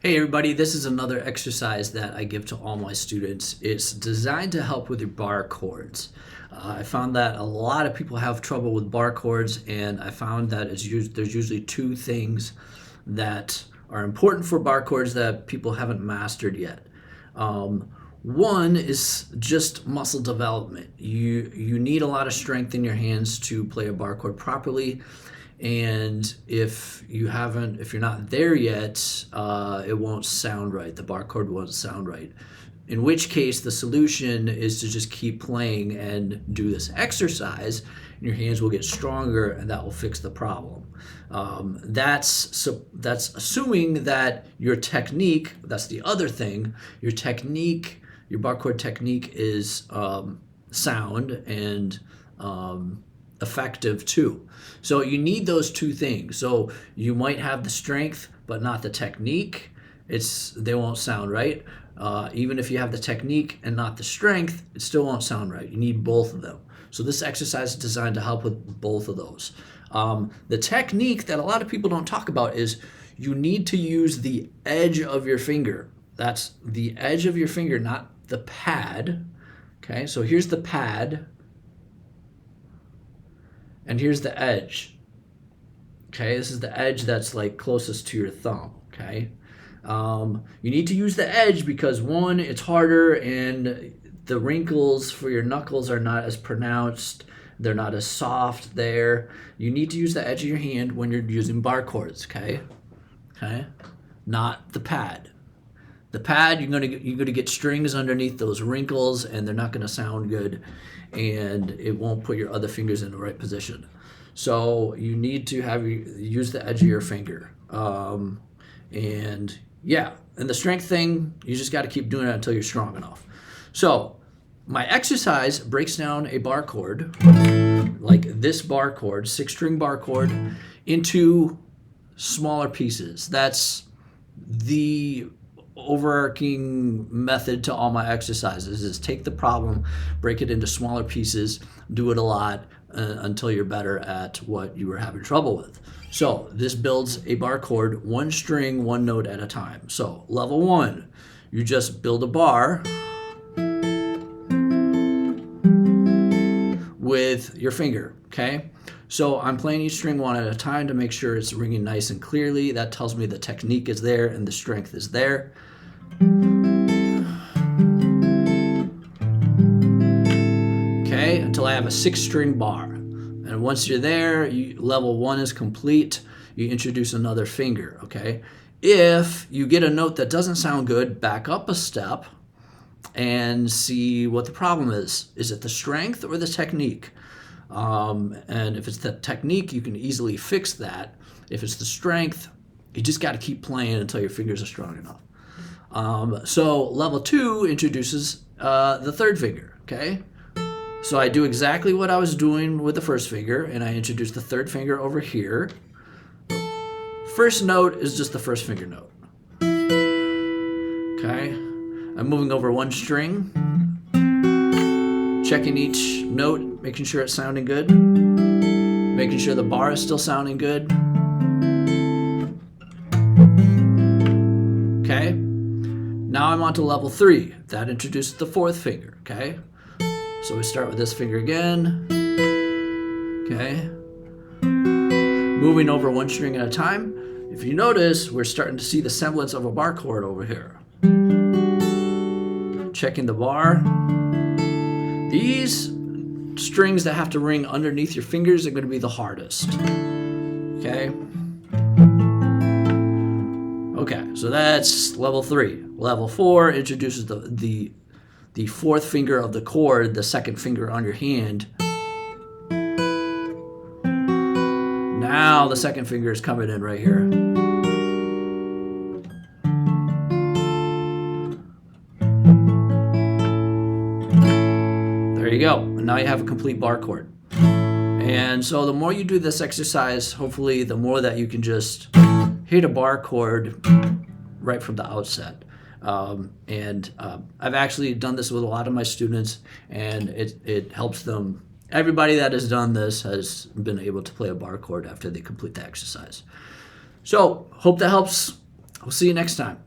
Hey everybody, this is another exercise that I give to all my students. It's designed to help with your bar chords. I found that a lot of people have trouble with bar chords, and I found that there's usually two things that are important for bar chords that people haven't mastered yet. One is just muscle development. You need a lot of strength in your hands to play a bar chord properly, and if you're not there yet, it won't sound right. The bar chord won't sound right. In which case, the solution is to just keep playing and do this exercise, and your hands will get stronger, and that will fix the problem. That's assuming that your technique. That's the other thing. Your technique, your bar chord technique, is sound and effective too. So you need those two things. So you might have the strength but not the technique. They won't sound right. Even if you have the technique and not the strength, it still won't sound right. You need both of them. So this exercise is designed to help with both of those. The technique that a lot of people don't talk about is you need to use the edge of your finger. That's the edge of your finger, not the pad. Okay, so here's the pad. And here's the edge. Okay, this is the edge that's like closest to your thumb. Okay, you need to use the edge because one, it's harder, and the wrinkles for your knuckles are not as pronounced. They're not as soft there. You need to use the edge of your hand when you're using bar chords. Okay, not the pad. The pad, you're gonna get strings underneath those wrinkles, and they're not gonna sound good, and it won't put your other fingers in the right position. So you need to use the edge of your finger. And the strength thing, you just got to keep doing it until you're strong enough. So my exercise breaks down a bar chord, like this bar chord, 6-string bar chord, into smaller pieces. That's the overarching method to all my exercises is take the problem, break it into smaller pieces, do it a lot until you're better at what you were having trouble with. So this builds a bar chord, one string, one note at a time. So level 1, you just build a bar with your finger, okay? So I'm playing each string one at a time to make sure it's ringing nice and clearly. That tells me the technique is there and the strength is there. Okay, until I have a 6-string bar. And once you're there, level 1 is complete. You introduce another finger, okay? If you get a note that doesn't sound good, back up a step and see what the problem is. Is it the strength or the technique? And if it's the technique, you can easily fix that. If it's the strength, you just got to keep playing until your fingers are strong enough. So level 2 introduces the third finger, okay? So I do exactly what I was doing with the first finger, and I introduce the third finger over here. First note is just the first finger note. Okay? I'm moving over one string, checking each note, making sure it's sounding good, making sure the bar is still sounding good. Okay? Now I'm on to level 3. That introduces the fourth finger, okay? So we start with this finger again, okay? Moving over one string at a time. If you notice, we're starting to see the semblance of a bar chord over here. Checking the bar. These strings that have to ring underneath your fingers are going to be the hardest, okay? Okay, so that's level 3. Level 4 introduces the fourth finger of the chord, the second finger on your hand. Now the second finger is coming in right here. There you go. And now you have a complete bar chord. And so the more you do this exercise, hopefully the more that you can just hit a bar chord right from the outset. I've actually done this with a lot of my students, and it helps them. Everybody that has done this has been able to play a bar chord after they complete the exercise. So hope that helps. We'll see you next time.